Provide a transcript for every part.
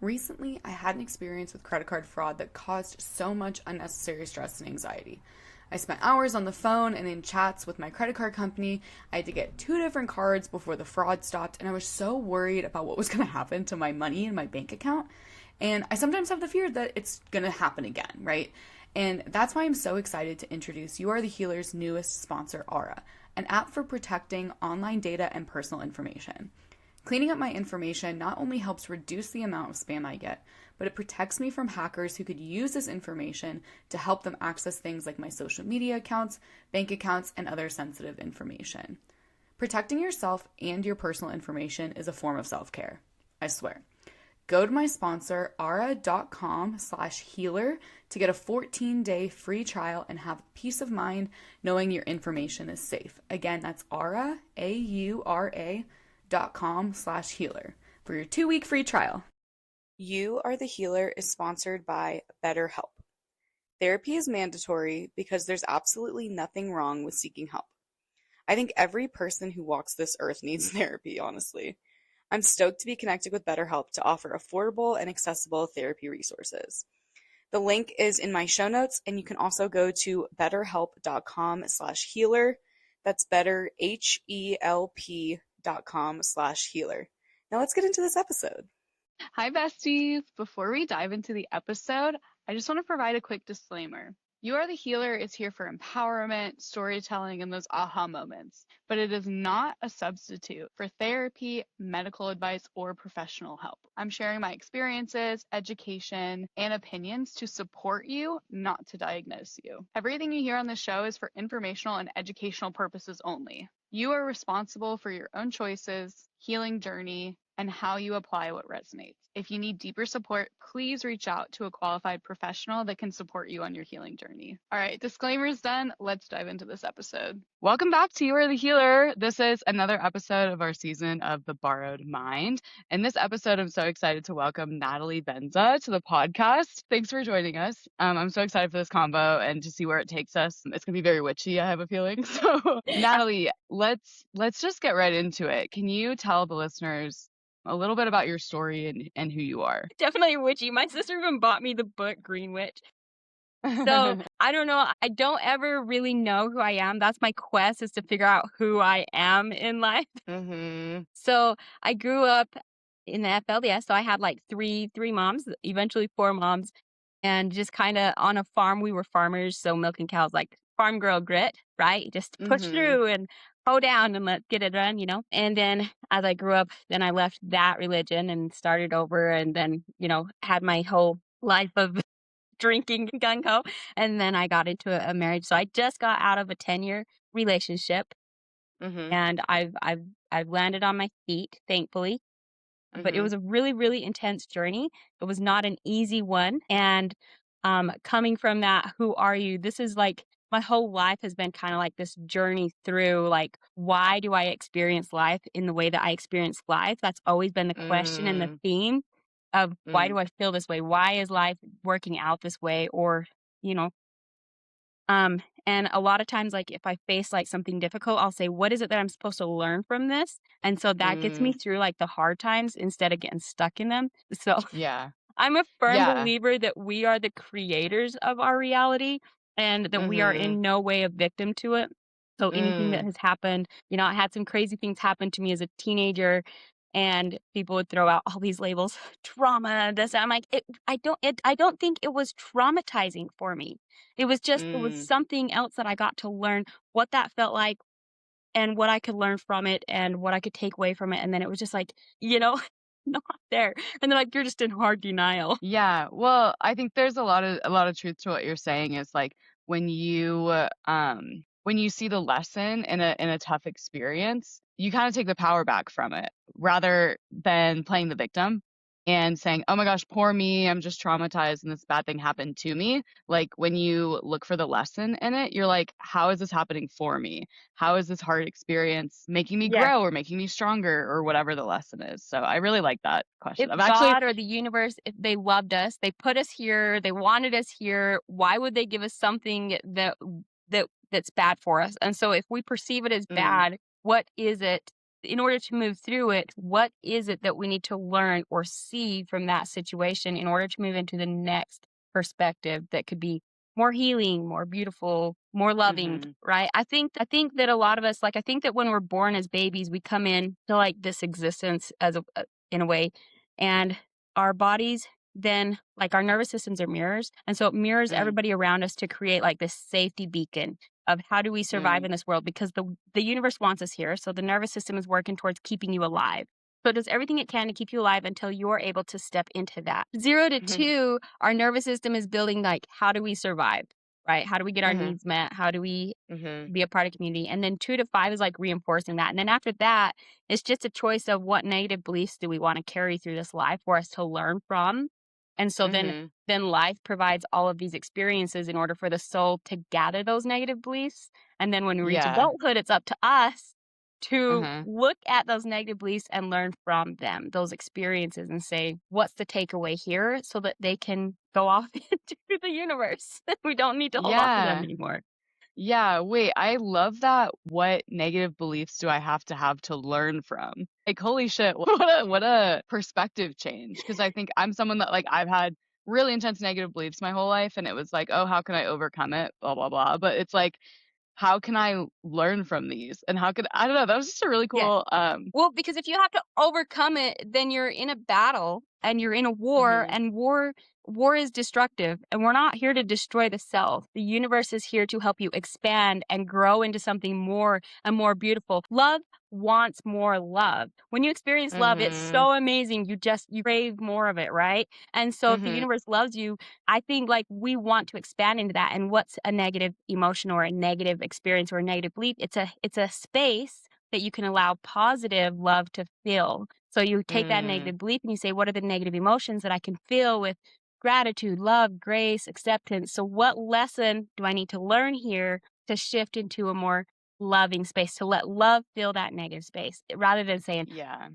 Recently, I had an experience with credit card fraud that caused so much unnecessary stress and anxiety. I spent hours on the phone and in chats with my credit card company. I had to get 2 different cards before the fraud stopped, and I was so worried about what was going to happen to my money in my bank account. And I sometimes have the fear that it's going to happen again, right? And that's why I'm so excited to introduce You Are the Healer's newest sponsor, Aura, an app for protecting online data and personal information. Cleaning up my information not only helps reduce the amount of spam I get, but it protects me from hackers who could use this information to help them access things like my social media accounts, bank accounts, and other sensitive information. Protecting yourself and your personal information is a form of self-care, I swear. Go to my sponsor, aura.com/healer to get a 14-day free trial and have peace of mind knowing your information is safe. Again, that's Aura, AURA.com/healer for your 2-week free trial. You Are the Healer is sponsored by BetterHelp. Therapy is mandatory because there's absolutely nothing wrong with seeking help. I think every person who walks this earth needs therapy, honestly. I'm stoked to be connected with BetterHelp to offer affordable and accessible therapy resources. The link is in my show notes, and you can also go to betterhelp.com/healer. That's better, HELP.com/healer. Now let's get into this episode. Hi, besties. Before we dive into the episode, I just want to provide a quick disclaimer. You Are the Healer is here for empowerment, storytelling, and those aha moments, but it is not a substitute for therapy, medical advice, or professional help. I'm sharing my experiences, education, and opinions to support you, not to diagnose you. Everything you hear on the show is for informational and educational purposes only. You are responsible for your own choices, healing journey, and how you apply what resonates. If you need deeper support, please reach out to a qualified professional that can support you on your healing journey. All right, disclaimers done. Let's dive into this episode. Welcome back to You Are the Healer. This is another episode of our season of The Borrowed Mind. In this episode, I'm so excited to welcome Natalie Bendza to the podcast. Thanks for joining us. I'm so excited for this combo and to see where it takes us. It's going to be very witchy, I have a feeling. So, Natalie, let's just get right into it. Can you tell the listeners a little bit about your story and who you are? Definitely witchy. My sister even bought me the book Green Witch. So I don't know. I don't ever really know who I am. That's my quest, is to figure out who I am in life. Mm-hmm. So I grew up in the FLDS. So I had like three moms, eventually 4 moms, and just kind of on a farm. We were farmers. So milking cows, like farm girl grit, right? Just push through and hoe down and let's get it done, you know? And then as I grew up, then I left that religion and started over, and then, had my whole life of drinking gung-ho. And then I got into a marriage. So I just got out of a 10-year relationship, and I've landed on my feet, thankfully. But it was a really, really intense journey. It was not an easy one. And coming from that, who are you? This is like, my whole life has been kind of like this journey through, like, why do I experience life in the way that I experience life? That's always been the question and the theme of why do I feel this way? Why is life working out this way? Or, and a lot of times, like, if I face like something difficult, I'll say, what is it that I'm supposed to learn from this? And so that gets me through like the hard times instead of getting stuck in them. So Yeah. I'm a firm believer that we are the creators of our reality, and that we are in no way a victim to it. So anything that has happened, I had some crazy things happen to me as a teenager, and people would throw out all these labels, trauma, this. I'm like, I don't think it was traumatizing for me. It was just, it was something else that I got to learn what that felt like and what I could learn from it and what I could take away from it. And then it was just like, not there. And they're like, you're just in hard denial. Yeah. Well, I think there's a lot of truth to what you're saying. Is like when you see the lesson in a tough experience, you kind of take the power back from it rather than playing the victim and saying, oh my gosh, poor me, I'm just traumatized and this bad thing happened to me. Like, when you look for the lesson in it, you're like, how is this happening for me? How is this hard experience making me grow or making me stronger, or whatever the lesson is? So I really like that question. If God or the universe, if they loved us, they put us here, they wanted us here, why would they give us something that's bad for us? And so if we perceive it as bad, what is it in order to move through it, what is it that we need to learn or see from that situation in order to move into the next perspective that could be more healing, more beautiful, more loving, Mhm. right? I think that a lot of us, like, I think that when we're born as babies, we come in to like this existence as in a way, and our bodies then, like, our nervous systems are mirrors, and so it mirrors Mm. everybody around us to create like this safety beacon of how do we survive Mm. in this world, because the universe wants us here. So the nervous system is working towards keeping you alive. So it does everything it can to keep you alive until you're able to step into that. 0 to Mhm. 2, our nervous system is building like, how do we survive? Right? How do we get our Mhm. needs met? How do we Mhm. be a part of community? And then 2 to 5 is like reinforcing that. And then after that, it's just a choice of what negative beliefs do we want to carry through this life for us to learn from. And so Mhm. then life provides all of these experiences in order for the soul to gather those negative beliefs. And then when we reach Yeah. adulthood, it's up to us to Uh-huh. look at those negative beliefs and learn from them, those experiences, and say, what's the takeaway here, so that they can go off into the universe. We don't need to hold on to them Yeah. anymore. Yeah, wait, I love that. What negative beliefs do I have to learn from? Like, holy shit, what a perspective change. Because I think I'm someone that, like, I've had really intense negative beliefs my whole life, and it was like, oh, how can I overcome it? Blah blah blah. But it's like, how can I learn from these? And how could I don't know, that was just a really Yeah. cool Well, because if you have to overcome it, then you're in a battle and you're in a war, mhm, and war is destructive, and we're not here to destroy the self. The universe is here to help you expand and grow into something more and more beautiful. Love wants more love. When you experience love, it's mhm, so amazing. You crave more of it, right? And so if the mhm, universe loves you, I think like we want to expand into that. And what's a negative emotion or a negative experience or a negative belief? It's a space that you can allow positive love to fill. So you take that mm, negative belief and you say, what are the negative emotions that I can feel with gratitude, love, grace, acceptance? So what lesson do I need to learn here to shift into a more loving space, to let love fill that negative space, rather than saying, yeah,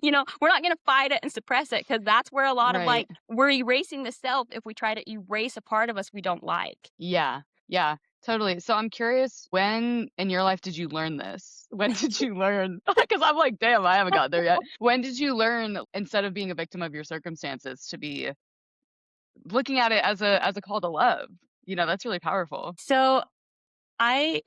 we're not going to fight it and suppress it, because that's where a lot of right. like, we're erasing the self if we try to erase a part of us we don't like. Yeah, yeah, totally. So I'm curious, when in your life did you learn this? When did you learn? Because I'm like, damn, I haven't got there yet. When did you learn, instead of being a victim of your circumstances, to be looking at it as a call to love? You know, that's really powerful. So I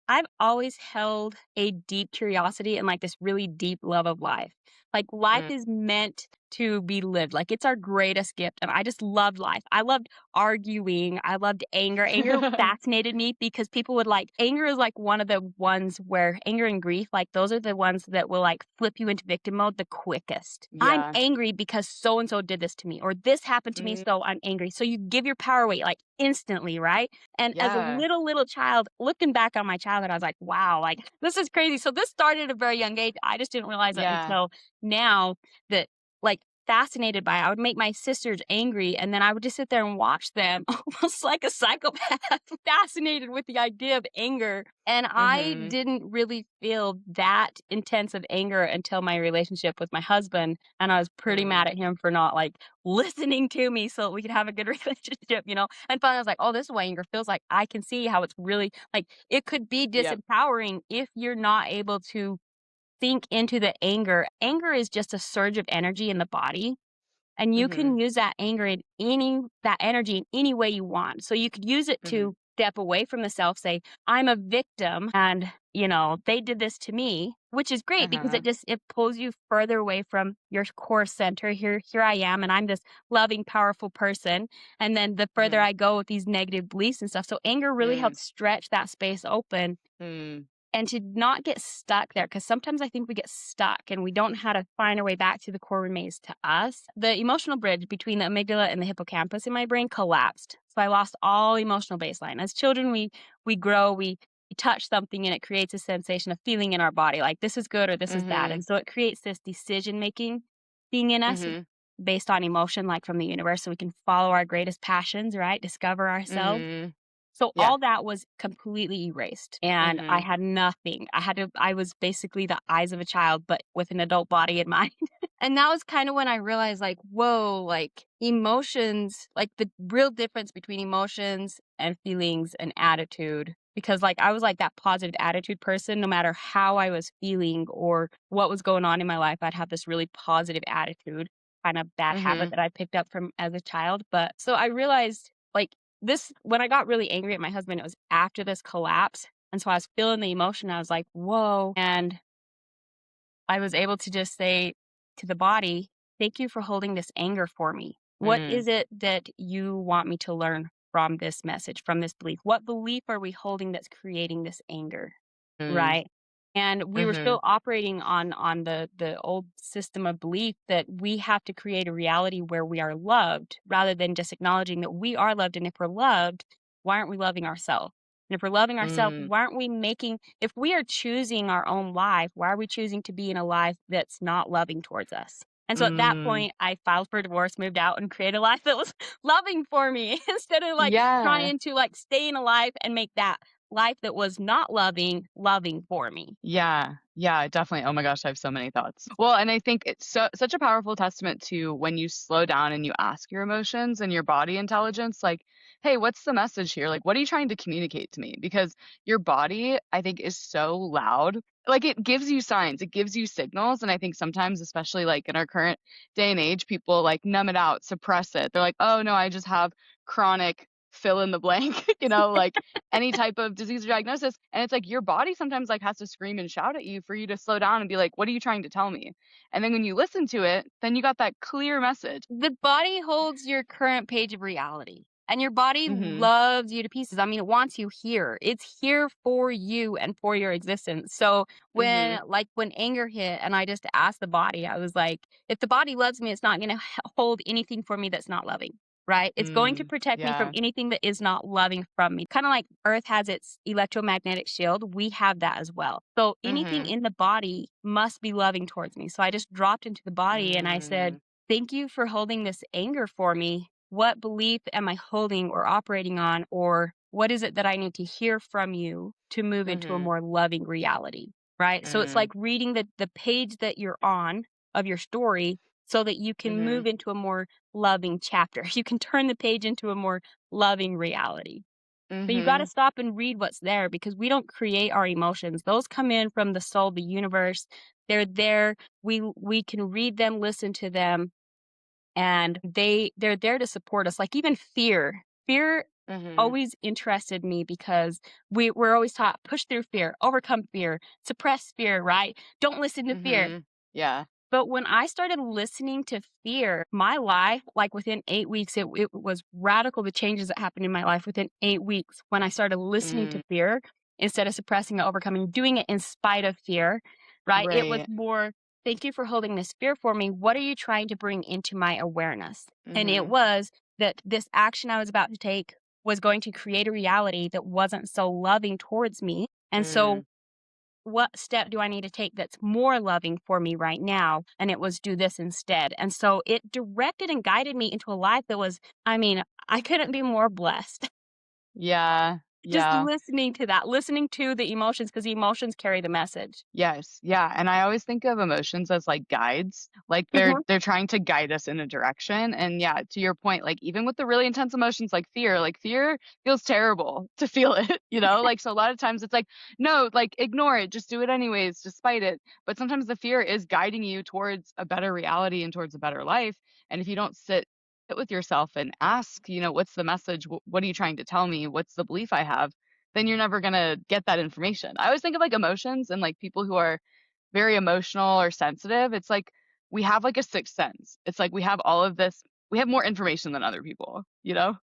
I've always held a deep curiosity and like this really deep love of life. Like, life Mm. is meant to be lived. Like, it's our greatest gift. And I just loved life. I loved arguing. I loved anger. Anger fascinated me because people would like, anger is like one of the ones where anger and grief, like those are the ones that will like flip you into victim mode the quickest. I'm Yeah. angry because so and so did this to me, or this happened to me, Mm, so I'm angry. So you give your power away like instantly, right? And as a yeah. little child, looking back on my childhood, I was like, wow, like this is crazy. So this started at a very young age. I just didn't realize it Yeah. until now, that like fascinated by it. I would make my sisters angry, and then I would just sit there and watch them almost like a psychopath, fascinated with the idea of anger. And I Mhm. didn't really feel that intense of anger until my relationship with my husband. And I was pretty mad Mm. at him for not like listening to me so that we could have a good relationship. And finally I was like, oh, this is what anger feels like. I can see how it's really like, it could be Yep. disempowering if you're not able to think into the anger. Anger is just a surge of energy in the body. And you can Mhm. use that energy in any way you want. So you could use it Mhm. to step away from the self, say, I'm a victim and, they did this to me, which is great because Uh-huh. it pulls you further away from your core center. Here I am, and I'm this loving, powerful person. And then the further Mhm. I go with these negative beliefs and stuff. So anger really Mm. helps stretch that space open Mm. and to not get stuck there, because sometimes I think we get stuck and we don't know how to find our way back to the core remains to us. The emotional bridge between the amygdala and the hippocampus in my brain collapsed. So I lost all emotional baseline. As children, we grow, we touch something and it creates a sensation of feeling in our body, like this is good or this is bad. And Mhm. so it creates this decision making thing in us Mhm. based on emotion, like from the universe, so we can follow our greatest passions, right? Discover ourselves. Mhm. So Yeah. all that was completely erased and I had nothing. I was basically the eyes of a child, but with an adult body and mind. And that was kind of when I realized, like, whoa, like emotions, like the real difference between emotions and feelings and attitude. Because, like, I was like that positive attitude person, no matter how I was feeling or what was going on in my life, I'd have this really positive attitude, kind of bad habit that I picked up from as a child. But so I realized, like, this, when I got really angry at my husband, it was after this collapse. And so I was feeling the emotion. I was like, whoa. And I was able to just say to the body, thank you for holding this anger for me. What Mm. is it that you want me to learn from this message, from this belief? What belief are we holding that's creating this anger? Mm. Right. And we were still operating on the old system of belief that we have to create a reality where we are loved rather than just acknowledging that we are loved. And if we're loved, why aren't we loving ourselves? And if we're loving ourselves, Mm. why aren't we making, if we are choosing our own life, why are we choosing to be in a life that's not loving towards us? And so at that Mm. point, I filed for divorce, moved out, and created a life that was loving for me instead of like Yeah. trying to like stay in a life and make that life that was not loving, loving for me. Yeah. Yeah, definitely. Oh my gosh, I have so many thoughts. Well, and I think it's such a powerful testament to when you slow down and you ask your emotions and your body intelligence, like, hey, what's the message here? Like, what are you trying to communicate to me? Because your body, I think, is so loud. Like, it gives you signs, it gives you signals. And I think sometimes, especially like in our current day and age, people like numb it out, suppress it. They're like, oh no, I just have chronic fill in the blank, like any type of disease or diagnosis. And it's like your body sometimes like has to scream and shout at you for you to slow down and be like, what are you trying to tell me? And then when you listen to it, then you got that clear message. The body holds your current page of reality. And your body Mm-hmm. loves you to pieces. I mean, it wants you here. It's here for you and for your existence. So Mm-hmm. when anger hit and I just asked the body, I was like, if the body loves me, it's not going to hold anything for me that's not loving. Right? It's going to protect me from Yeah. anything that is not loving from me. Kind of like Earth has its electromagnetic shield, we have that as well. So anything Mm-hmm. in the body must be loving towards me. So I just dropped into the body and I said, thank you for holding this anger for me. What belief am I holding or operating on? Or what is it that I need to hear from you to move into a Mm-hmm. more loving reality? Right? So it's Mm-hmm. like reading the page that you're on of your story so that you can Mm-hmm. move into a more loving chapter. You can turn the page into a more loving reality. But you got to Mm-hmm. stop and read what's there because we don't create our emotions. Those come in from the soul, the universe. They're there. We can read them, listen to them, and they're there to support us. Like even fear. Fear Mm-hmm. always interested me because we're always taught push through fear, overcome fear, suppress fear, right? Don't listen to fear. Mm-hmm. Yeah. But when I started listening to fear, my life, like within 8 weeks, it was radical the changes that happened in my life within 8 weeks when I started listening to Mm. fear instead of suppressing it, overcoming, doing it in spite of fear, right? It was Right. more, thank you for holding this fear for me. What are you trying to bring into my awareness? And it Mm-hmm. was that this action I was about to take was going to create a reality that wasn't so loving towards me. And so Mm. what step do I need to take that's more loving for me right now? And it was do this instead. And so it directed and guided me into a life that was, I mean, I couldn't be more blessed. Yeah. Just Yeah. listening to that, listening to the emotions, because the emotions carry the message. Yes. Yeah. And I always think of emotions as like guides. Like Mhm. they're trying to guide us in a direction. And yeah, to your point, like even with the really intense emotions like fear feels terrible to feel it, Like so a lot of times it's like, no, like ignore it, just do it anyways, despite it. But sometimes the fear is guiding you towards a better reality and towards a better life. And if you don't sit with yourself and ask, what's the message? What are you trying to tell me? What's the belief I have? Then you're never going to get that information. I always think of like emotions and like people who are very emotional or sensitive. It's like we have like a sixth sense. It's like we have all of this, we have more information than other people? Yeah.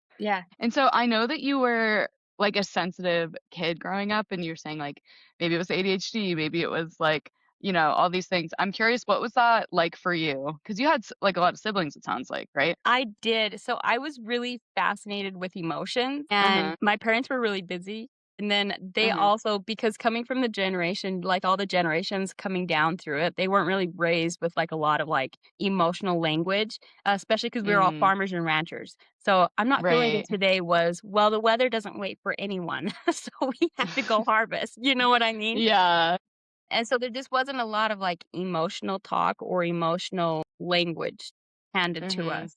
And so I know that you were like a sensitive kid growing up and you're saying like maybe it was ADHD, maybe it was like, all these things. I'm curious, what was that like for you? Because you had like a lot of siblings, it sounds like, right? I did. So I was really fascinated with emotions, and Uh-huh. my parents were really busy. And then they also, because coming from the generation, like all the generations coming down through it, they weren't really raised with like a lot of like emotional language, especially because we were all farmers and ranchers. So I'm not feeling Right. it today was, well, the weather doesn't wait for anyone. So we have to go harvest. You know what I mean? Yeah. And so there just wasn't a lot of like emotional talk or emotional language handed to us.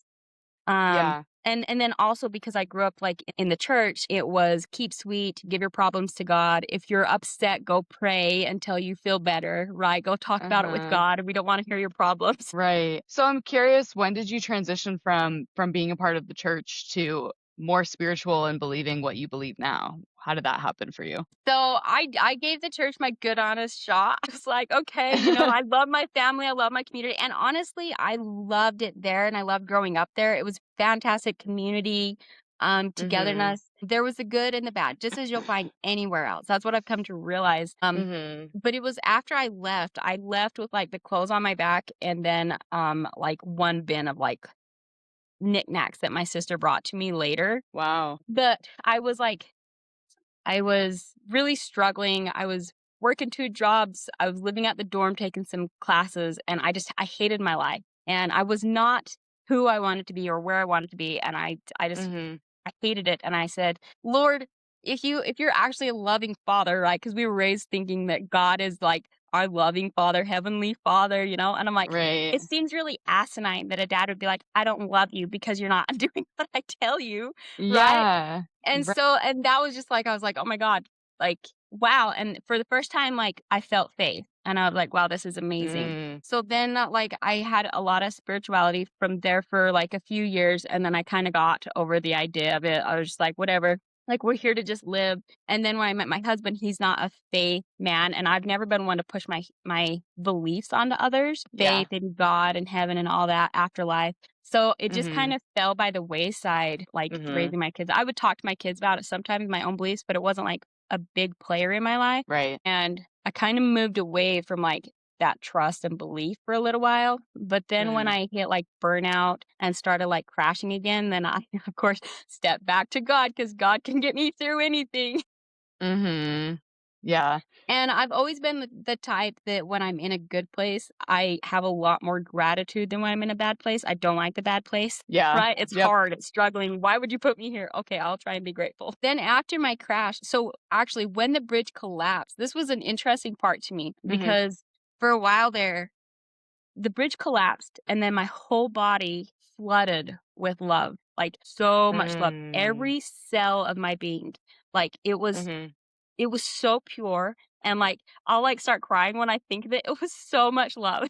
Yeah. And then also because I grew up like in the church, it was keep sweet, give your problems to God. If you're upset, go pray until you feel better, right? Go talk about it with God. We don't want to hear your problems. Right. So I'm curious, when did you transition from being a part of the church to more spiritual and believing what you believe now? How did that happen for you? So I gave the church my good honest shot. I was like, okay, I love my family, I love my community, and honestly, I loved it there, and I loved growing up there. It was fantastic community, togetherness. There was the good and the bad, just as you'll find anywhere else. That's what I've come to realize. But it was after I left with like the clothes on my back, and then like one bin of like knickknacks that my sister brought to me later. Wow. But I was really struggling. I was working 2 jobs. I was living at the dorm taking some classes, and I hated my life. And I was not who I wanted to be or where I wanted to be, and I just I hated it. And I said, "Lord, if you're actually a loving father, right? Because we were raised thinking that God is like our loving father, heavenly father, And I'm like, Right. it seems really asinine that a dad would be like, I don't love you because you're not doing what I tell you, right? Yeah. And Right. so, and that was just like, I was like, oh my God, like, wow. And for the first time, like, I felt faith and I was like, wow, this is amazing. So then, like, I had a lot of spirituality from there for like a few years. And then I kind of got over the idea of it. I was just like, whatever, like, we're here to just live. And then when I met my husband, he's not a faith man. And I've never been one to push my beliefs onto others, faith in God and heaven and all that afterlife. So it just kind of fell by the wayside, like raising my kids. I would talk to my kids about it sometimes, my own beliefs, but it wasn't like a big player in my life. Right. And I kind of moved away from like that trust and belief for a little while. But then when I hit like burnout and started like crashing again, then I, of course, stepped back to God because God can get me through anything. Yeah. And I've always been the type that when I'm in a good place, I have a lot more gratitude than when I'm in a bad place. I don't like the bad place. Yeah. Right? It's hard. It's struggling. Why would you put me here? Okay, I'll try and be grateful. Then after my crash, so actually when the bridge collapsed, this was an interesting part to me because for a while there, the bridge collapsed and then my whole body flooded with love, like so much love. Every cell of my being, like it was so pure. And like, I'll like start crying when I think of it. It was so much love.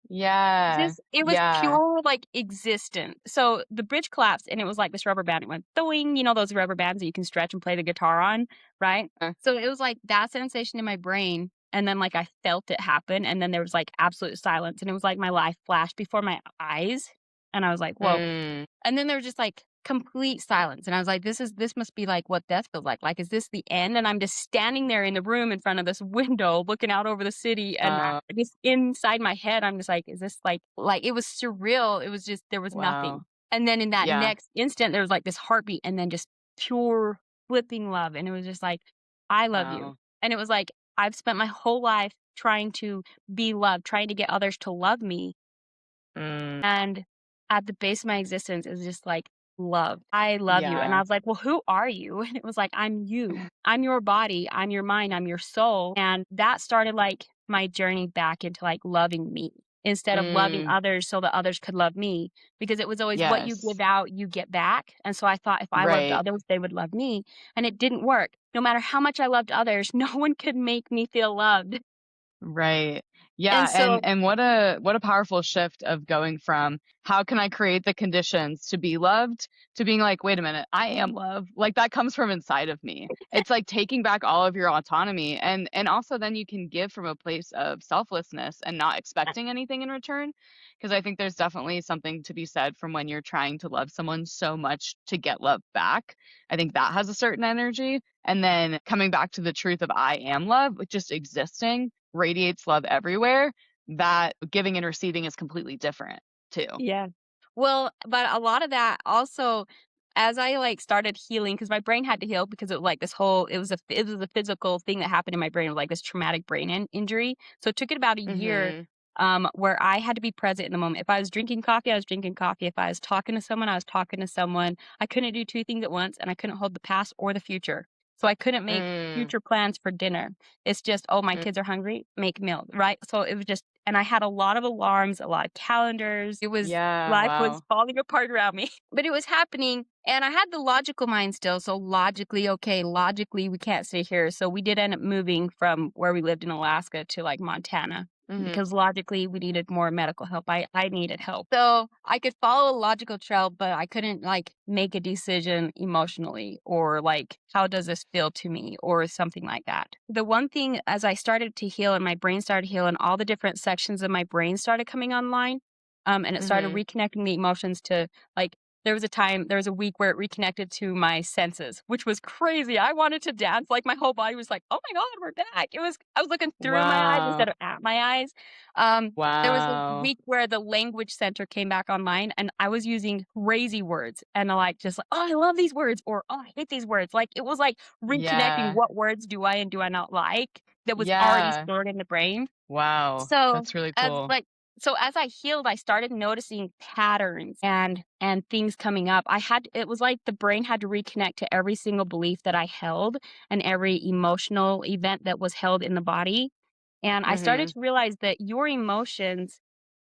Yeah. It was pure like existent. So the bridge collapsed and it was like this rubber band. It went throwing, those rubber bands that you can stretch and play the guitar on, right? So it was like that sensation in my brain. And then like I felt it happen. And then there was like absolute silence. And it was like my life flashed before my eyes. And I was like, whoa. And then there was just like complete silence. And I was like, this must be like what death feels like. Like, is this the end? And I'm just standing there in the room in front of this window looking out over the city. And just inside my head, I'm just like, is this like it was surreal. It was just, there was nothing. And then in that next instant, there was like this heartbeat and then just pure flipping love. And it was just like, I love you. And it was like, I've spent my whole life trying to be loved, trying to get others to love me. And at the base of my existence is just like love. I love you. And I was like, well, who are you? And it was like, I'm you. I'm your body. I'm your mind. I'm your soul. And that started like my journey back into like loving me instead of loving others so that others could love me, because it was always what you give out, you get back. And so I thought if I loved others, they would love me. And it didn't work. No matter how much I loved others, no one could make me feel loved. Right. Yeah. And so, And what a powerful shift of going from how can I create the conditions to be loved to being like, wait a minute, I am love. Like that comes from inside of me. It's like taking back all of your autonomy. And also then you can give from a place of selflessness and not expecting anything in return. Because I think there's definitely something to be said from when you're trying to love someone so much to get love back. I think that has a certain energy. And then coming back to the truth of I am love, just existing, radiates love everywhere. That giving and receiving is completely different too. yeah. Well, but a lot of that also, as I like started healing, because my brain had to heal because it was like this whole, it was a physical thing that happened in my brain, like this traumatic brain injury. So it took it about a year Mhm. where I had to be present in the moment. If I was drinking coffee, I was drinking coffee. If I was talking to someone, I was talking to someone. I couldn't do two things at once, and I couldn't hold the past or the future. So I couldn't make Mm. future plans for dinner. It's just, oh, my Mm. kids are hungry, make meal, right? So it was just, and I had a lot of alarms, a lot of calendars. It was, Yeah, life was wow. falling apart around me, but it was happening. And I had the logical mind still. So logically, okay, logically, we can't stay here. So we did end up moving from where we lived in Alaska to like Montana Mhm. because logically we needed more medical help. I needed help. So I could follow a logical trail, but I couldn't like make a decision emotionally or like, how does this feel to me or something like that. The one thing as I started to heal and my brain started to heal and all the different sections of my brain started coming online, and it started Mhm. reconnecting the emotions to like, there was a week where it reconnected to my senses, which was crazy. I wanted to dance. Like my whole body was like, oh my God, we're back. I was looking through my eyes Wow. instead of at my eyes. There was a Wow. week where the language center came back online and I was using crazy words and like, just like, oh, I love these words or, oh, I hate these words. Like it was like reconnecting Yeah. what words do I and do I not like that was already Yeah. stored in the brain. Wow. So That's really as cool. like as I healed, I started noticing patterns and things coming up. It was like the brain had to reconnect to every single belief that I held and every emotional event that was held in the body. And I started Mhm. to realize that your emotions,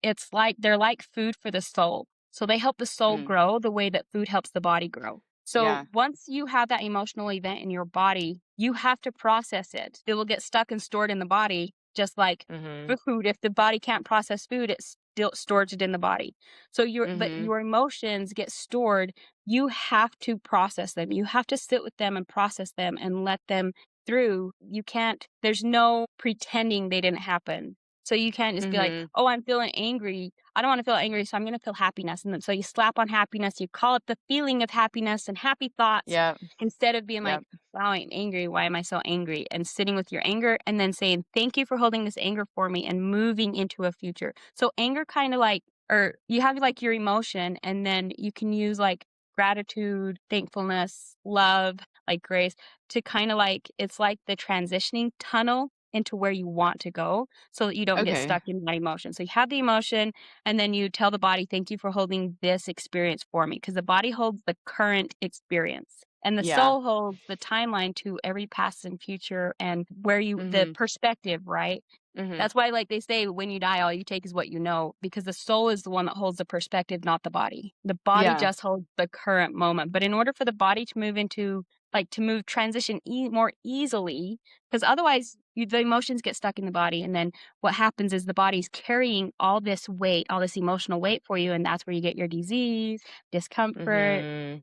it's like they're like food for the soul. So they help the soul Mm. grow the way that food helps the body grow. So Yeah. once you have that emotional event in your body, you have to process it. It will get stuck and stored in the body, just like Mhm. food. If the body can't process food, it still stores it in the body. So Mhm. your emotions get stored. You have to process them. You have to sit with them and process them and let them through. You can't, there's no pretending they didn't happen. So you can't just be like, Mhm. oh, I'm feeling angry. I don't want to feel angry, so I'm going to feel happiness. And then, so you slap on happiness, you call it the feeling of happiness and happy thoughts Yep. instead of being like, Yep. wow, I'm angry. Why am I so angry? And sitting with your anger and then saying, thank you for holding this anger for me and moving into a future. So anger kind of like, or you have like your emotion and then you can use like gratitude, thankfulness, love, like grace to kind of like, it's like the transitioning tunnel into where you want to go so that you don't get Okay. stuck in that emotion. So you have the emotion and then you tell the body, thank you for holding this experience for me. Because the body holds the current experience and the Yeah. soul holds the timeline to every past and future and where the Mhm. perspective, right? Mhm. That's why, like they say, when you die, all you take is what you know, because the soul is the one that holds the perspective, not the body. The body Yeah. just holds the current moment. But in order for the body to move into, like, to move transition more easily, because otherwise the emotions get stuck in the body. And then what happens is the body's carrying all this weight, all this emotional weight for you. And that's where you get your disease, discomfort. Mhm.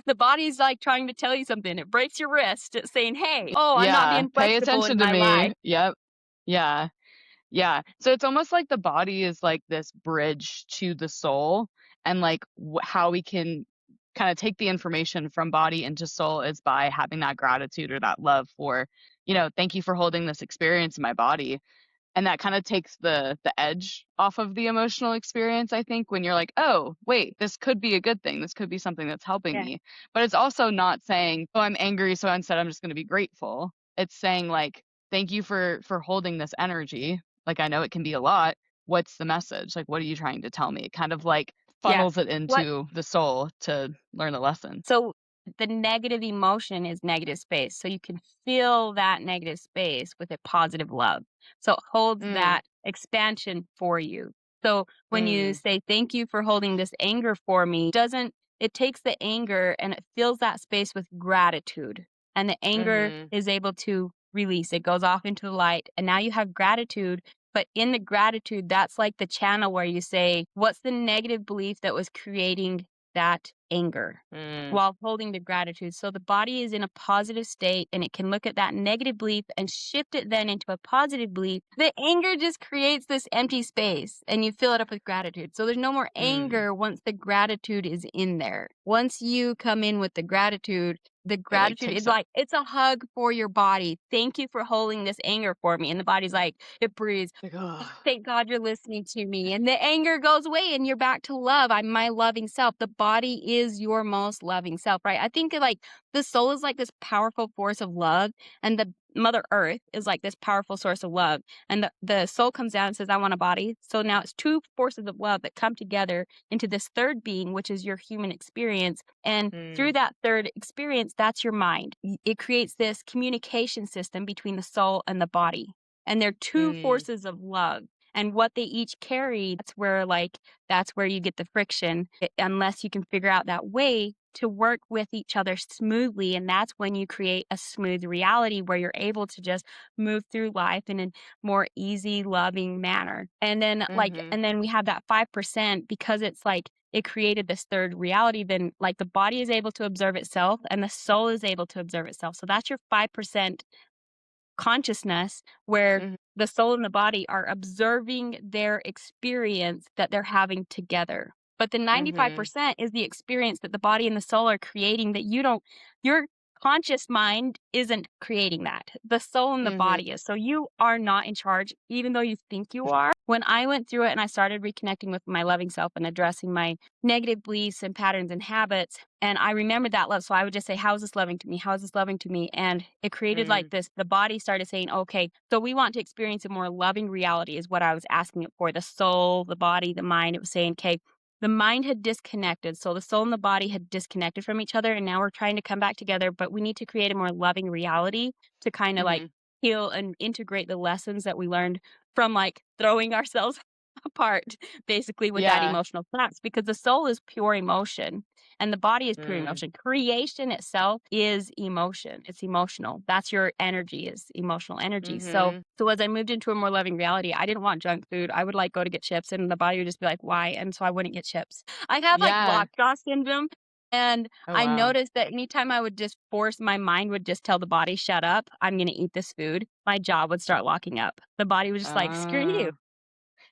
The body's like trying to tell you something. It breaks your wrist. It's saying, hey, oh, I'm not Yeah. being Pay flexible in attention to my life. me. Yep. Yeah. Yeah. So it's almost like the body is like this bridge to the soul and like how we can kind of take the information from body into soul is by having that gratitude or that love for, thank you for holding this experience in my body. And that kind of takes the edge off of the emotional experience, I think, when you're like, oh, wait, this could be a good thing. This could be something that's helping Yeah. me. But it's also not saying, oh, I'm angry, so instead I'm just going to be grateful. It's saying like, thank you for holding this energy. Like I know it can be a lot. What's the message? Like, what are you trying to tell me? It kind of like Yeah. funnels it What into the soul to learn a lesson. So the negative emotion is negative space. So you can fill that negative space with a positive love. So it holds Mm, that expansion for you. So when you mm, say, thank you for holding this anger for me, it takes the anger and it fills that space with gratitude. And the anger mm-hmm, is able to release. It goes off into the light. And now you have gratitude. But in the gratitude, that's like the channel where you say, what's the negative belief that was creating that anger mm, while holding the gratitude. So the body is in a positive state and it can look at that negative belief and shift it then into a positive belief. The anger just creates this empty space and you fill it up with gratitude. So there's no more mm, anger once the gratitude is in there. Once you come in with the gratitude, the It like gratitude takes is like, it's a hug for your body. Thank you for holding this anger for me. And the body's like, it breathes. like, oh, Thank God you're listening to me. And the anger goes away and you're back to love. I'm my loving self. The body is your most loving self, right? I think like the soul is like this powerful force of love, and the Mother Earth is like this powerful source of love. And the soul comes down and says, I want a body. So now it's two forces of love that come together into this third being, which is your human experience. And through that third experience, that's your mind. It creates this communication system between the soul and the body. And they're two forces of love. And what they each carry, that's where you get the friction, unless you can figure out that way to work with each other smoothly. And that's when you create a smooth reality where you're able to just move through life in a more easy, loving manner. And then and then we have that 5% because it's like, it created this third reality. Then like the body is able to observe itself and the soul is able to observe itself. So that's your 5% consciousness, where the soul and the body are observing their experience that they're having together. But the 95% is the experience that the body and the soul are creating that your conscious mind isn't creating that. The soul and the body is. So you are not in charge, even though you think you are. When I went through it and I started reconnecting with my loving self and addressing my negative beliefs and patterns and habits, and I remembered that love. So I would just say, how is this loving to me? How is this loving to me? And it created like this, the body started saying, okay, so we want to experience a more loving reality is what I was asking it for. The soul, the body, the mind, it was saying, okay, the mind had disconnected. So the soul and the body had disconnected from each other. And now we're trying to come back together, but we need to create a more loving reality to kind of like heal and integrate the lessons that we learned from like throwing ourselves apart basically with that emotional collapse, because the soul is pure emotion and the body is pure emotion. Creation itself is emotion. It's emotional. That's your energy, is emotional energy. So as I moved into a more loving reality, I didn't want junk food. I would like go to get chips and the body would just be like, why? And so I wouldn't get chips. I have like lockjaw syndrome. And I noticed that anytime I would just my mind would just tell the body, shut up, I'm going to eat this food, my jaw would start locking up. The body was just like, screw you.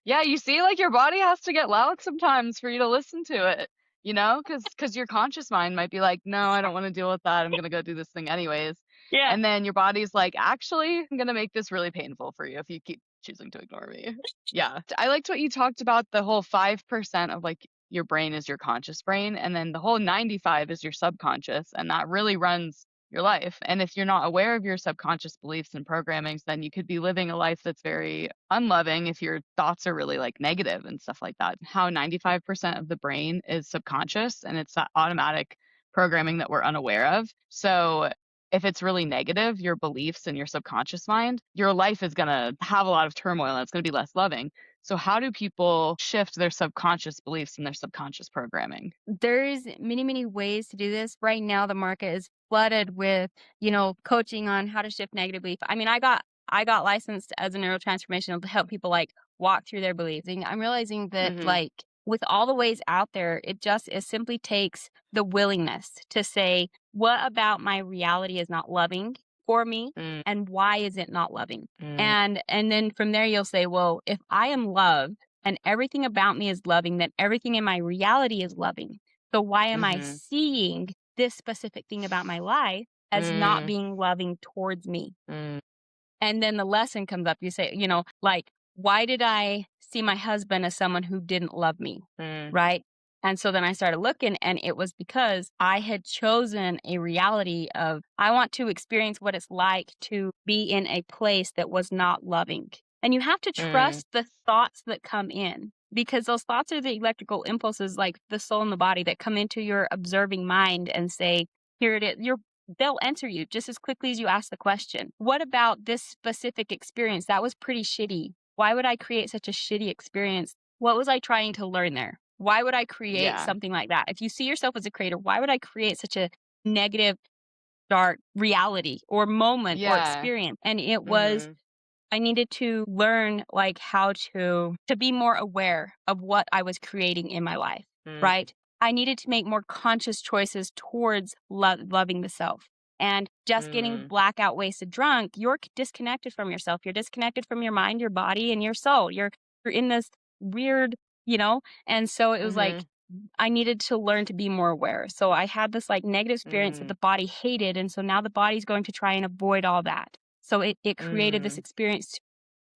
Yeah, you see, like your body has to get loud sometimes for you to listen to it, you know, because your conscious mind might be like, no, I don't want to deal with that. I'm going to go do this thing anyways. Yeah. And then your body's like, actually, I'm going to make this really painful for you if you keep choosing to ignore me. Yeah. I liked what you talked about, the whole 5% of like your brain is your conscious brain. And then the whole 95 is your subconscious. And that really runs your life. And if you're not aware of your subconscious beliefs and programmings, then you could be living a life that's very unloving if your thoughts are really like negative and stuff like that. How 95% of the brain is subconscious, and it's that automatic programming that we're unaware of. So if it's really negative, your beliefs and your subconscious mind, your life is going to have a lot of turmoil and it's going to be less loving. So how do people shift their subconscious beliefs and their subconscious programming? There's many, many ways to do this. Right now, the market is flooded with, coaching on how to shift negative belief. I mean, I got licensed as a neurotransformational to help people like walk through their beliefs. And I'm realizing that like with all the ways out there, it simply takes the willingness to say, what about my reality is not loving for me, and why is it not loving? And then from there you'll say, well, if I am loved and everything about me is loving, then everything in my reality is loving. So why am I seeing this specific thing about my life as not being loving towards me? And then the lesson comes up. You say, like, why did I see my husband as someone who didn't love me? Right? And so then I started looking, and it was because I had chosen a reality of, I want to experience what it's like to be in a place that was not loving. And you have to trust the thoughts that come in, because those thoughts are the electrical impulses, like the soul and the body, that come into your observing mind and say, here it is. They'll answer you just as quickly as you ask the question. What about this specific experience? That was pretty shitty. Why would I create such a shitty experience? What was I trying to learn there? Why would I create something like that? If you see yourself as a creator, why would I create such a negative, dark reality or moment or experience? And it was, I needed to learn like how to be more aware of what I was creating in my life, right? I needed to make more conscious choices towards loving the self. And just getting blackout wasted drunk, you're disconnected from yourself. You're disconnected from your mind, your body, and your soul. You're in this weird, and so it was like, I needed to learn to be more aware. So I had this like negative experience that the body hated. And so now the body's going to try and avoid all that. So it created this experience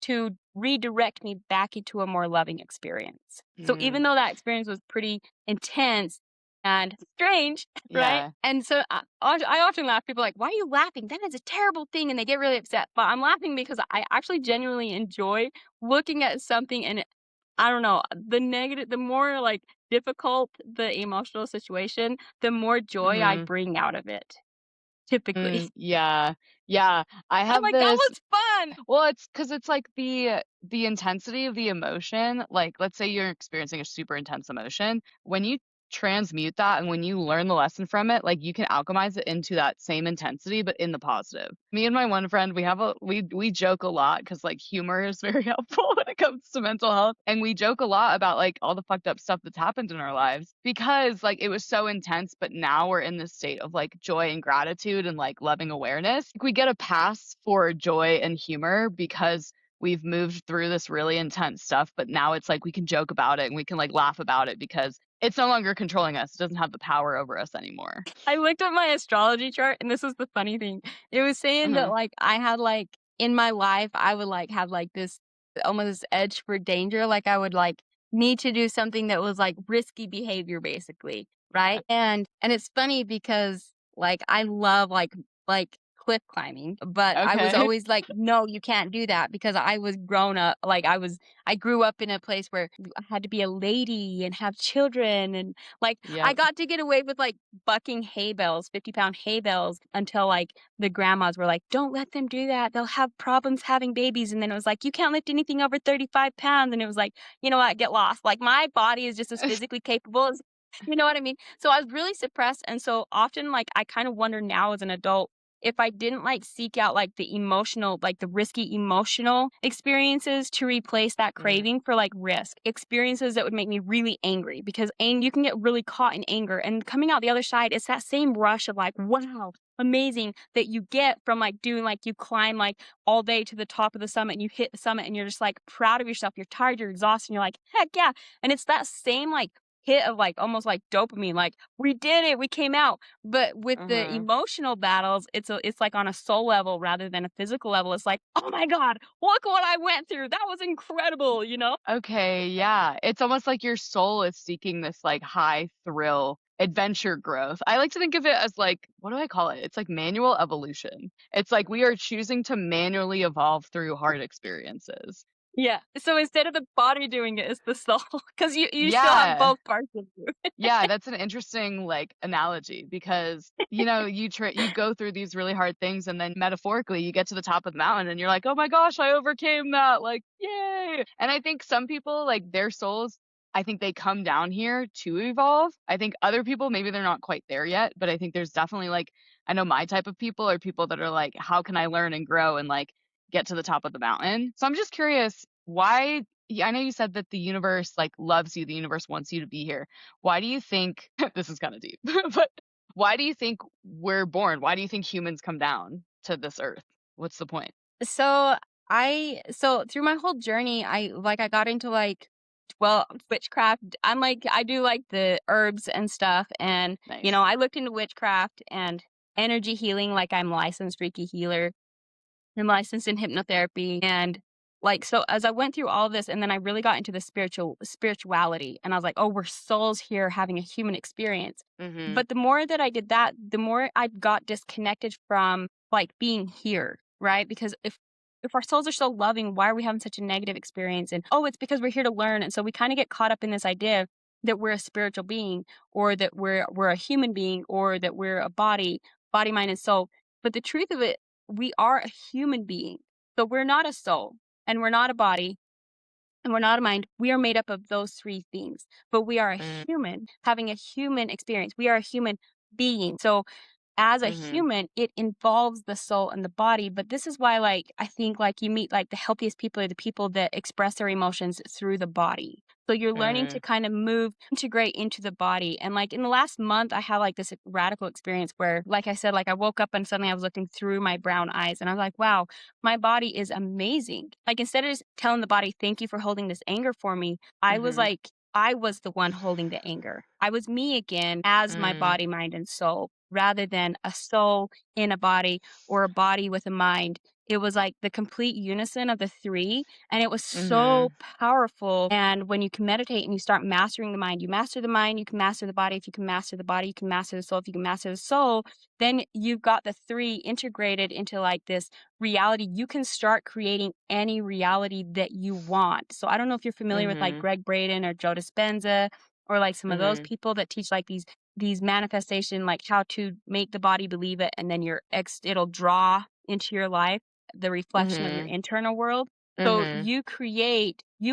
to redirect me back into a more loving experience. So even though that experience was pretty intense and strange, right? Yeah. And so I often laugh. People are like, why are you laughing? That is a terrible thing. And they get really upset. But I'm laughing because I actually genuinely enjoy looking at something and I don't know, the more like difficult the emotional situation, the more joy I bring out of it, typically. Yeah. Yeah. I I'm have like, that this. was fun. Well, it's because it's like the intensity of the emotion. Like, let's say you're experiencing a super intense emotion. When you transmute that and when you learn the lesson from it, like you can alchemize it into that same intensity, but in the positive. Me and my one friend, we joke a lot because like humor is very helpful when it comes to mental health. And we joke a lot about like all the fucked up stuff that's happened in our lives because like it was so intense, but now we're in this state of like joy and gratitude and like loving awareness. Like, we get a pass for joy and humor because we've moved through this really intense stuff, but now it's like we can joke about it and we can like laugh about it because it's no longer controlling us. It doesn't have the power over us anymore. I looked at my astrology chart and this is the funny thing. It was saying that like I had like in my life, I would like have like this almost edge for danger. Like I would like need to do something that was like risky behavior basically. Right. And it's funny because like I love like cliff climbing, but I was Okay. always like, no, you can't do that because I was grown up. Like I grew up in a place where I had to be a lady and have children and like I Yep. got to get away with like bucking hay bales, 50-pound hay bales until like the grandmas were like, don't let them do that. They'll have problems having babies. And then it was like, you can't lift anything over 35 pounds. And it was like, you know what? Get lost. Like my body is just as physically capable as, you know what I mean? So I was really suppressed. And so often like I kind of wonder now as an adult, if I didn't like seek out like the emotional, like the risky emotional experiences to replace that craving for like risk experiences that would make me really angry because you can get really caught in anger and coming out the other side, it's that same rush of like, wow, amazing that you get from like doing like you climb like all day to the top of the summit and you hit the summit and you're just like proud of yourself. You're tired, you're exhausted, and you're like, heck yeah. And it's that same like hit of like almost like dopamine, like we did it, we came out. But with the emotional battles, it's like on a soul level rather than a physical level. It's like, oh my God, look what I went through. That was incredible, you know? Okay, yeah. It's almost like your soul is seeking this like high thrill adventure growth. I like to think of it as like, what do I call it? It's like manual evolution. It's like we are choosing to manually evolve through hard experiences. Yeah. So instead of the body doing it, it's the soul. Because you still have Yeah. both parts of you. Yeah, that's an interesting like analogy because you know you go through these really hard things and then metaphorically you get to the top of the mountain and you're like, "Oh my gosh, I overcame that." Like, yay. And I think some people like their souls, I think they come down here to evolve. I think other people maybe they're not quite there yet, but I think there's definitely like I know my type of people are people that are like, "How can I learn and grow and like get to the top of the mountain?" So I'm just curious, why yeah, I know you said that the universe like loves you, the universe wants you to be here. Why do you think this is kind of deep, but why do you think we're born? Why do you think humans come down to this earth? What's the point? So so through my whole journey, I got into like, well, witchcraft. I'm like, I do like the herbs and stuff. And, Nice. I looked into witchcraft and energy healing. Like I'm licensed Reiki healer. I'm licensed in hypnotherapy. And like, so as I went through all of this and then I really got into the spirituality and I was like, oh, we're souls here having a human experience. But the more that I did that, the more I got disconnected from like being here, right? Because if our souls are so loving, why are we having such a negative experience? And oh, it's because we're here to learn. And so we kind of get caught up in this idea that we're a spiritual being or that we're a human being or that we're a body, mind, and soul. But the truth of it, we are a human being. So we're not a soul and we're not a body and we're not a mind. We are made up of those three things, but we are a human having a human experience. We are a human being. So as a human, it involves the soul and the body. But this is why, like, I think like you meet like the healthiest people are the people that express their emotions through the body. So you're learning to kind of integrate into the body. And like in the last month, I had like this radical experience where, like I said, like I woke up and suddenly I was looking through my brown eyes and I was like, wow, my body is amazing. Like instead of just telling the body, thank you for holding this anger for me, I was like I was the one holding the anger. I was me again as my body, mind, and soul, rather than a soul in a body or a body with a mind. It was like the complete unison of the three. And it was so powerful. And when you can meditate and you start mastering the mind, you master the mind, you can master the body. If you can master the body, you can master the soul. If you can master the soul, then you've got the three integrated into like this reality. You can start creating any reality that you want. So I don't know if you're familiar with like Greg Braden or Joe Dispenza or like some of those people that teach like these manifestation, like how to make the body believe it, and then it'll draw into your life the reflection of your internal world. So you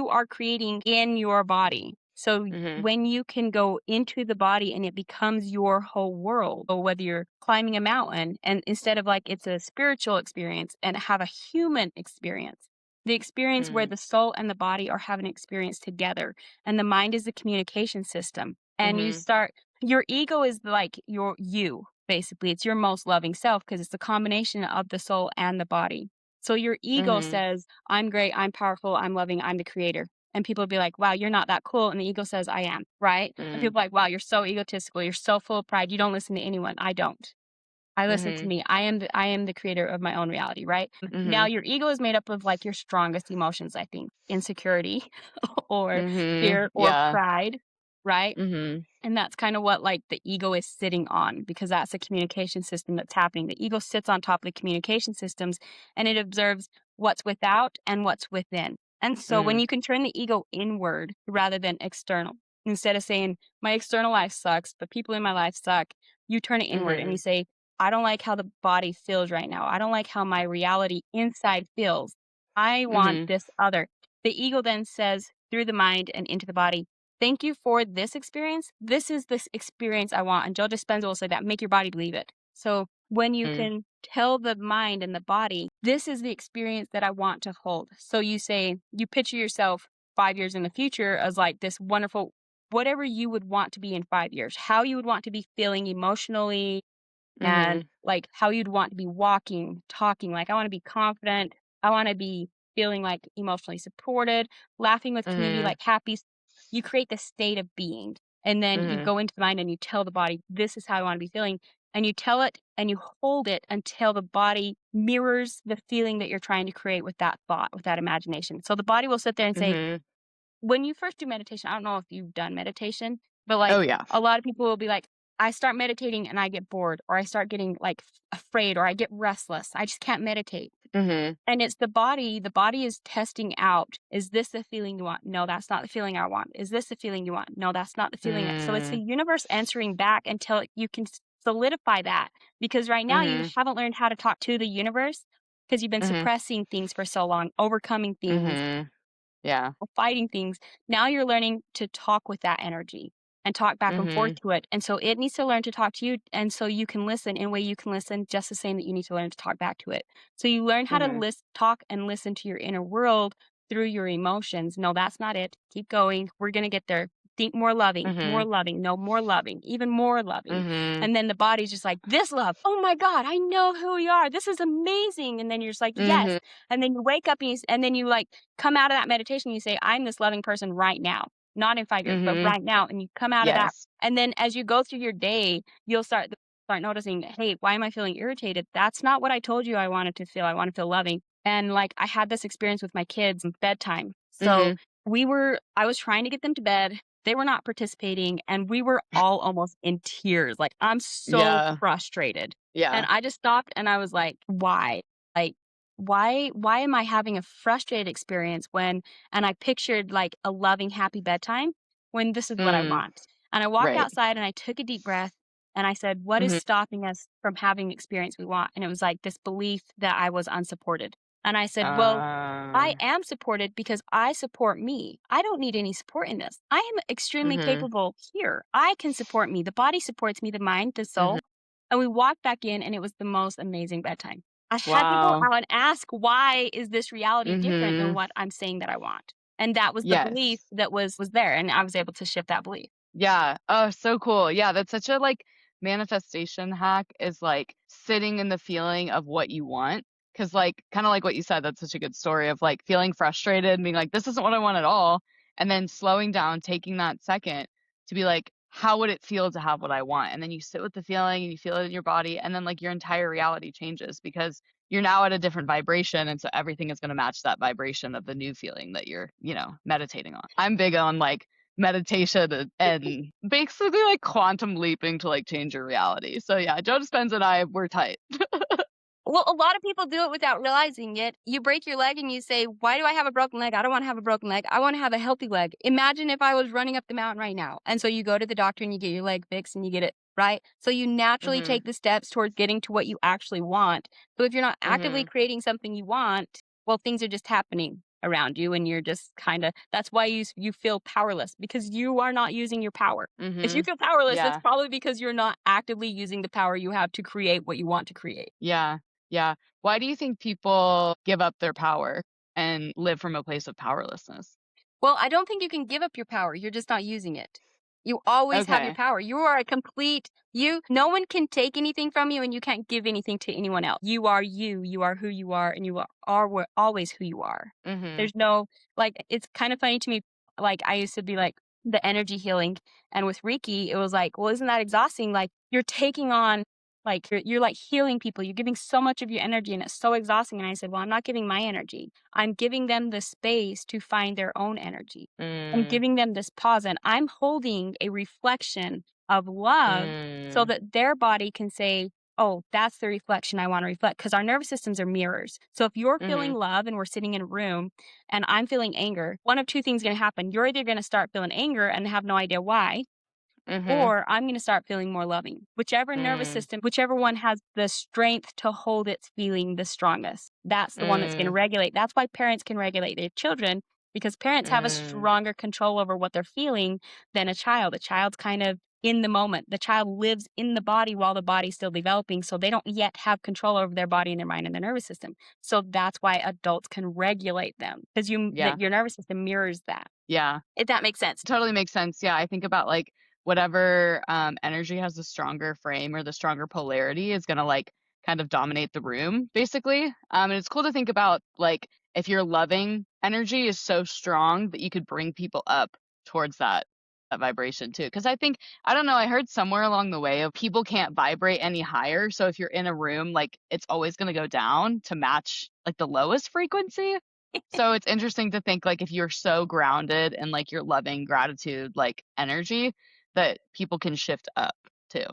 are creating in your body. So when you can go into the body and it becomes your whole world, or whether you're climbing a mountain and instead of like it's a spiritual experience and have a human experience, the experience where the soul and the body are having an experience together, and the mind is the communication system. And your ego is like you, basically. It's your most loving self because it's a combination of the soul and the body. So your ego says, I'm great, I'm powerful, I'm loving, I'm the creator. And people will be like, wow, you're not that cool. And the ego says, I am, right? And people are like, wow, you're so egotistical. You're so full of pride. You don't listen to anyone. I don't. I listen to me. I am the creator of my own reality, right? Now your ego is made up of like your strongest emotions, I think. Insecurity or fear or pride, right? And that's kind of what like the ego is sitting on, because that's a communication system that's happening. The ego sits on top of the communication systems and it observes what's without and what's within. And so when you can turn the ego inward rather than external, instead of saying my external life sucks, but people in my life suck, you turn it inward and you say, I don't like how the body feels right now. I don't like how my reality inside feels. I want this other. The ego then says through the mind and into the body, thank you for this experience. This is this experience I want. And Joe Dispenza will say that, make your body believe it. So when you can tell the mind and the body, this is the experience that I want to hold. So you picture yourself 5 years in the future as like this wonderful, whatever you would want to be in 5 years, how you would want to be feeling emotionally, and like how you'd want to be walking, talking. Like I want to be confident. I want to be feeling like emotionally supported, laughing with community, like happy. You create the state of being. And then you go into the mind and you tell the body, this is how I want to be feeling. And you tell it and you hold it until the body mirrors the feeling that you're trying to create with that thought, with that imagination. So the body will sit there and say, when you first do meditation, I don't know if you've done meditation, but like a lot of people will be like, I start meditating and I get bored, or I start getting like afraid, or I get restless. I just can't meditate. And it's the body. The body is testing out. Is this the feeling you want? No, that's not the feeling I want. Is this the feeling you want? No, that's not the feeling. So it's the universe answering back until you can solidify that. Because right now you haven't learned how to talk to the universe because you've been suppressing things for so long, overcoming things. Fighting things. Now you're learning to talk with that energy and talk back and forth to it. And so it needs to learn to talk to you. And so you can listen in a way you can listen, just the same that you need to learn to talk back to it. So you learn how to talk and listen to your inner world through your emotions. No, that's not it. Keep going. We're going to get there. Think more loving, no, more loving, even more loving. And then the body's just like, this love, oh my God, I know who you are. This is amazing. And then you're just like, yes. And then you wake up and then you like come out of that meditation. And you say, I'm this loving person right now, not in 5 years, but right now. And you come out of that. And then as you go through your day, you'll start noticing, hey, why am I feeling irritated? That's not what I told you I wanted to feel. I want to feel loving. And like I had this experience with my kids bedtime. So I was trying to get them to bed. They were not participating, and we were all almost in tears. Like, I'm so frustrated. And I just stopped and I was like, why? Like, why am I having a frustrated experience and I pictured like a loving, happy bedtime when this is what I want. And I walked outside and I took a deep breath and I said, what is stopping us from having the experience we want? And it was like this belief that I was unsupported. And I said, well, I am supported because I support me. I don't need any support in this. I am extremely capable here. I can support me. The body supports me, the mind, the soul. And we walked back in and it was the most amazing bedtime. I had to go out and ask, why is this reality different than what I'm saying that I want? And that was the belief that was there. And I was able to shift that belief. Yeah. Oh, so cool. Yeah. That's such a like manifestation hack, is like sitting in the feeling of what you want. Cause like, kind of like what you said, that's such a good story of like feeling frustrated and being like, this isn't what I want at all. and then slowing down, taking that second to be like, how would it feel to have what I want? And then you sit with the feeling and you feel it in your body, and then like your entire reality changes because you're now at a different vibration, and so everything is going to match that vibration of the new feeling that you're, meditating on. I'm big on like meditation and basically like quantum leaping to like change your reality. So yeah, Joe Dispenza and I, we're tight. Well, a lot of people do it without realizing it. You break your leg and you say, why do I have a broken leg? I don't want to have a broken leg. I want to have a healthy leg. Imagine if I was running up the mountain right now. And so you go to the doctor and you get your leg fixed and you get it right. So you naturally take the steps towards getting to what you actually want. So if you're not actively creating something you want, well, things are just happening around you, and you're just kind of, that's why you feel powerless, because you are not using your power. If you feel powerless, it's probably because you're not actively using the power you have to create what you want to create. Yeah. Yeah. Why do you think people give up their power and live from a place of powerlessness? Well, I don't think you can give up your power. You're just not using it. You always have your power. You are a complete you. No one can take anything from you, and you can't give anything to anyone else. You are you. You are who you are, and you are always who you are. There's no, like, it's kind of funny to me. Like, I used to be like the energy healing, and with Reiki, it was like, well, isn't that exhausting? Like, you're taking on, like, you're like healing people. You're giving so much of your energy, and it's so exhausting. And I said, well, I'm not giving my energy. I'm giving them the space to find their own energy. I'm giving them this pause, and I'm holding a reflection of love so that their body can say, oh, that's the reflection I want to reflect. Because our nervous systems are mirrors. So if you're feeling love and we're sitting in a room and I'm feeling anger, one of two things is going to happen. You're either going to start feeling anger and have no idea why, or I'm going to start feeling more loving. Whichever nervous system, whichever one has the strength to hold its feeling the strongest, that's the one that's going to regulate. That's why parents can regulate their children, because parents have a stronger control over what they're feeling than a child. A child's kind of in the moment. The child lives in the body while the body's still developing, so they don't yet have control over their body and their mind and their nervous system. So that's why adults can regulate them, because your nervous system mirrors that. Yeah. If that makes sense. Totally makes sense. Yeah. I think about like whatever energy has the stronger frame or the stronger polarity is going to like kind of dominate the room, basically. And it's cool to think about like if your loving energy is so strong that you could bring people up towards that vibration too. Because I think, I don't know, I heard somewhere along the way of people can't vibrate any higher. So if you're in a room, like it's always going to go down to match like the lowest frequency. So it's interesting to think like if you're so grounded in like your loving gratitude, like energy, that people can shift up too.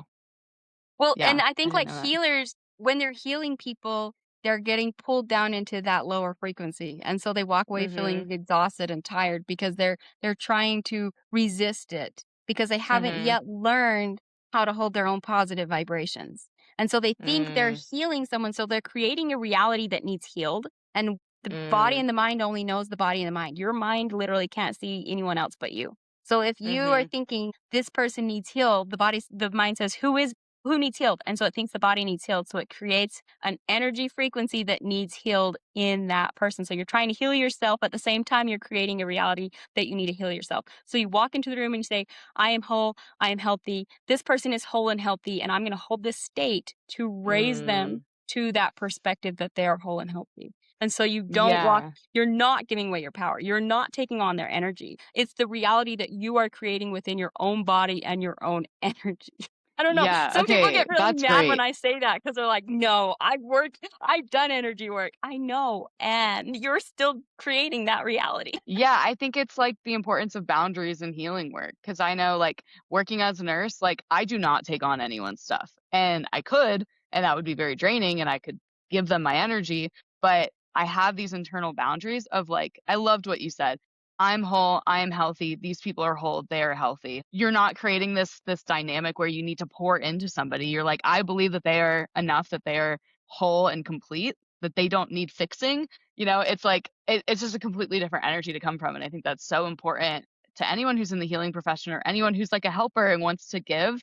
Well, Yeah, and I think I like didn't know that. healers, when they're healing people, they're getting pulled down into that lower frequency. And so they walk away feeling exhausted and tired because they're trying to resist it, because they haven't yet learned how to hold their own positive vibrations. And so they think they're healing someone, so they're creating a reality that needs healed. And the body and the mind only knows the body and the mind. Your mind literally can't see anyone else but you. So if you are thinking this person needs healed, the mind says, who needs healed? And so it thinks the body needs healed. So it creates an energy frequency that needs healed in that person. So you're trying to heal yourself. At the same time, you're creating a reality that you need to heal yourself. So you walk into the room and you say, I am whole. I am healthy. This person is whole and healthy. And I'm going to hold this state to raise them to that perspective that they are whole and healthy. And so you don't you're not giving away your power. You're not taking on their energy. It's the reality that you are creating within your own body and your own energy. I don't know. Yeah, Some people okay, get really that's mad when great. I say that, because they're like, no, I've done energy work. I know. And you're still creating that reality. Yeah, I think it's like the importance of boundaries in healing work. Because I know like working as a nurse, like I do not take on anyone's stuff. And I could, and that would be very draining, and I could give them my energy. But I have these internal boundaries of like, I loved what you said. I'm whole, I am healthy, these people are whole, they are healthy. You're not creating this dynamic where you need to pour into somebody. You're like, I believe that they are enough, that they are whole and complete, that they don't need fixing. It's like it's just a completely different energy to come from. And I think that's so important to anyone who's in the healing profession or anyone who's like a helper and wants to give,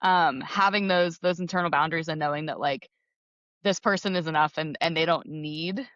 having those internal boundaries and knowing that like this person is enough and they don't need,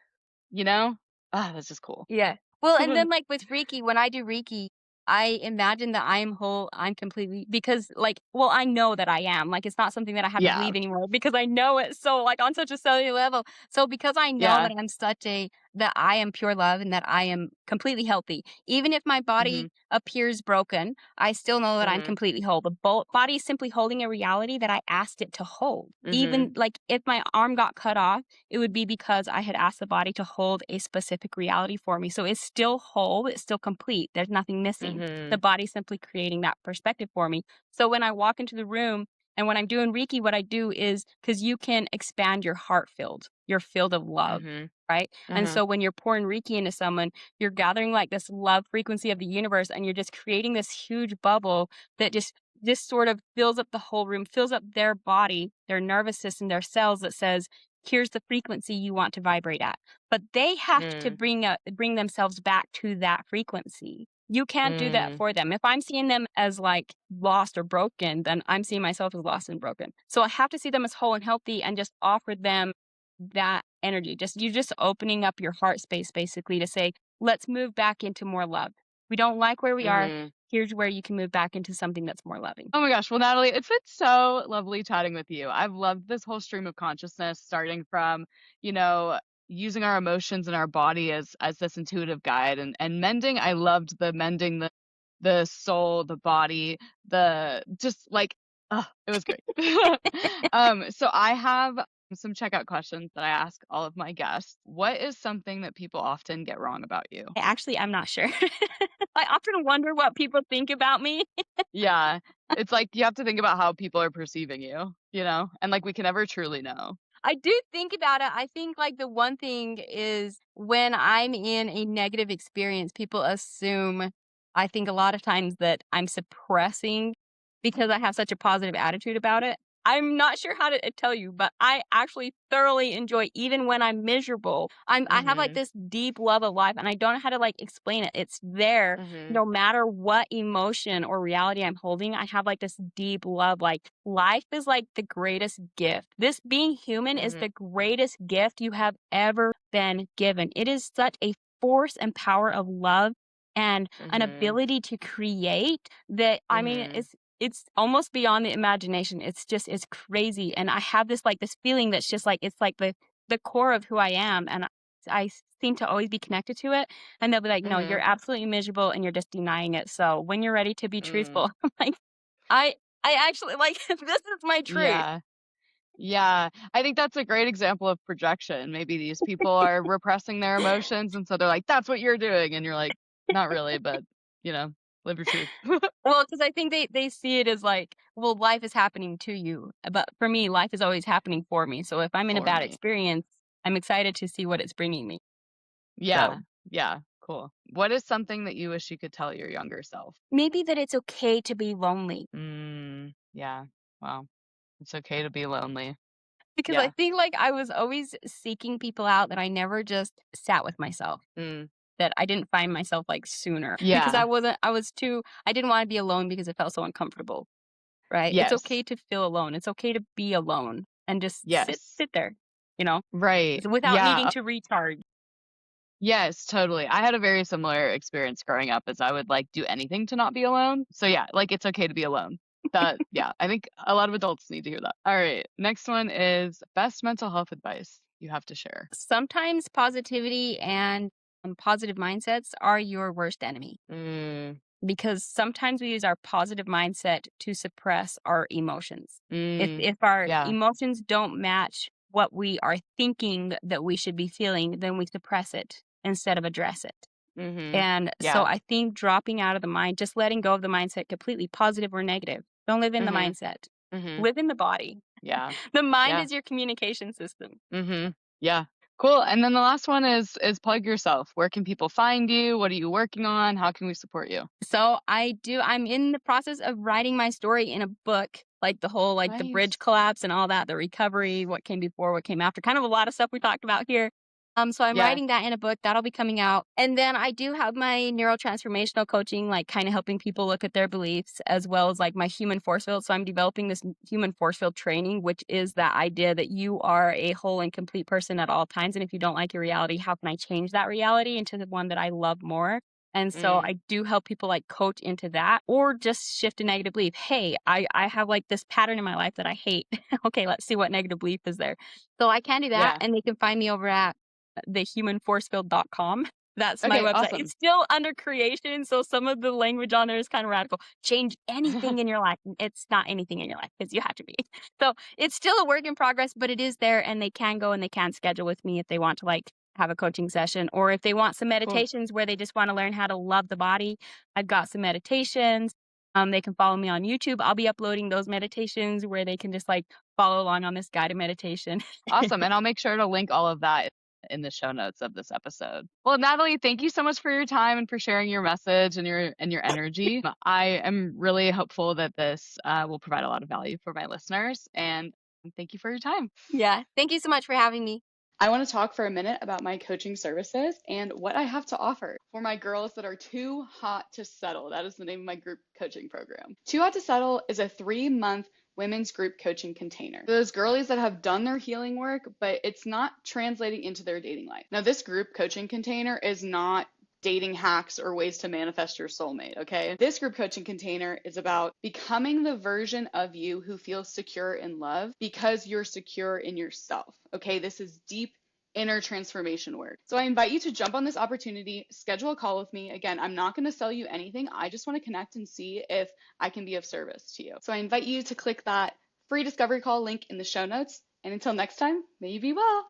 that's just cool. Yeah. Well, and then like with Reiki, when I do Reiki, I imagine that I'm whole, I'm completely, because like, well, I know that I am. Like, it's not something that I have to Yeah. believe anymore, because I know it so like on such a cellular level. So because I know Yeah. that I'm such a that I am pure love and that I am completely healthy. Even if my body appears broken, I still know that I'm completely whole. The body is simply holding a reality that I asked it to hold. Even like if my arm got cut off, it would be because I had asked the body to hold a specific reality for me. So it's still whole, it's still complete. There's nothing missing. The body's simply creating that perspective for me. So when I walk into the room and when I'm doing Reiki, what I do is because you can expand your heart field, your field of love, right? And so when you're pouring Reiki into someone, you're gathering like this love frequency of the universe, and you're just creating this huge bubble that just sort of fills up the whole room, fills up their body, their nervous system, their cells, that says, here's the frequency you want to vibrate at. But they have to bring themselves back to that frequency. You can't do that for them. If I'm seeing them as like lost or broken, then I'm seeing myself as lost and broken. So I have to see them as whole and healthy and just offer them that energy. You're just opening up your heart space basically to say, let's move back into more love. We don't like where we are. Here's where you can move back into something that's more loving. Oh my gosh. Well, Natalie, it's been so lovely chatting with you. I've loved this whole stream of consciousness, starting from, using our emotions and our body as this intuitive guide, and mending. I loved the mending the soul, the body, it was great. So I have some checkout questions that I ask all of my guests. What is something that people often get wrong about you? Actually, I'm not sure. I often wonder what people think about me. Yeah. It's like you have to think about how people are perceiving you, and like we can never truly know. I do think about it. I think like the one thing is when I'm in a negative experience, people assume, I think a lot of times, that I'm suppressing because I have such a positive attitude about it. I'm not sure how to tell you, but I actually thoroughly enjoy, even when I'm miserable. I have like this deep love of life, and I don't know how to like explain it. It's there no matter what emotion or reality I'm holding. I have like this deep love. Like life is like the greatest gift. This being human is the greatest gift you have ever been given. It is such a force and power of love and an ability to create that, I mean, it's almost beyond the imagination. It's crazy. And I have this feeling that's just like, it's like the core of who I am. And I seem to always be connected to it. And they'll be like, no, you're absolutely miserable and you're just denying it. So when you're ready to be truthful, I'm like, I actually like, this is my truth. Yeah. I think that's a great example of projection. Maybe these people are repressing their emotions, and so they're like, that's what you're doing. And you're like, not really, but live your truth. Well, because I think they see it as like, well, life is happening to you. But for me, life is always happening for me. So if I'm in a bad experience, I'm excited to see what it's bringing me. Yeah. So, Yeah. Cool. What is something that you wish you could tell your younger self? maybe that it's okay to be lonely. Yeah. Wow. It's okay to be lonely. Because I think like I was always seeking people out that I never just sat with myself. That I didn't find myself like sooner. Yeah. Because I didn't want to be alone because it felt so uncomfortable. Right? Yes. It's okay to feel alone. It's okay to be alone and just sit there, Right. without needing to recharge. Yes, totally. I had a very similar experience growing up, as I would like do anything to not be alone. So yeah, like it's okay to be alone. I think a lot of adults need to hear that. All right. Next one is best mental health advice you have to share. Sometimes positivity and positive mindsets are your worst enemy. Because sometimes we use our positive mindset to suppress our emotions. If our emotions don't match what we are thinking that we should be feeling, then we suppress it instead of address it. And so I think dropping out of the mind, just letting go of the mindset completely, positive or negative. Don't live in the mindset. Live in the body. Yeah. The mind is your communication system. Yeah. Cool. And then the last one is plug yourself. Where can people find you? What are you working on? How can we support you? So I'm in the process of writing my story in a book, like the whole, like the bridge collapse and all that, the recovery, what came before, what came after, kind of a lot of stuff we talked about here. So I'm writing that in a book that'll be coming out. And then I do have my neurotransformational coaching, like kind of helping people look at their beliefs, as well as like my human force field. So I'm developing this human force field training, which is that idea that you are a whole and complete person at all times. And if you don't like your reality, how can I change that reality into the one that I love more? And so I do help people like coach into that, or just shift a negative belief. Hey, I have like this pattern in my life that I hate. Okay, let's see what negative belief is there. So I can do that. And they can find me over at thehumanforcefield.com. That's my Okay, website. awesome. It's still under creation, so some of the language on there is kind of radical. Change anything in your life. It's not anything in your life because you have to be. So it's still a work in progress, but it is there, and they can go and they can schedule with me if they want to like have a coaching session, or if they want some Cool. meditations where they just want to learn how to love the body. I've got some meditations. They can follow me on YouTube. I'll be uploading those meditations where they can just like follow along on this guided meditation. Awesome. And I'll make sure to link all of that in the show notes of this episode. Well, Natalie, thank you so much for your time and for sharing your message and your energy. I am really hopeful that this will provide a lot of value for my listeners. And thank you for your time. Yeah. Thank you so much for having me. I want to talk for a minute about my coaching services and what I have to offer for my girls that are too hot to settle. That is the name of my group coaching program. Too Hot to Settle is a 3-month women's group coaching container. Those girlies that have done their healing work, but it's not translating into their dating life. Now, this group coaching container is not dating hacks or ways to manifest your soulmate, okay? This group coaching container is about becoming the version of you who feels secure in love because you're secure in yourself, okay? This is deep inner transformation work. So I invite you to jump on this opportunity, schedule a call with me. Again, I'm not going to sell you anything. I just want to connect and see if I can be of service to you. So I invite you to click that free discovery call link in the show notes. And until next time, may you be well.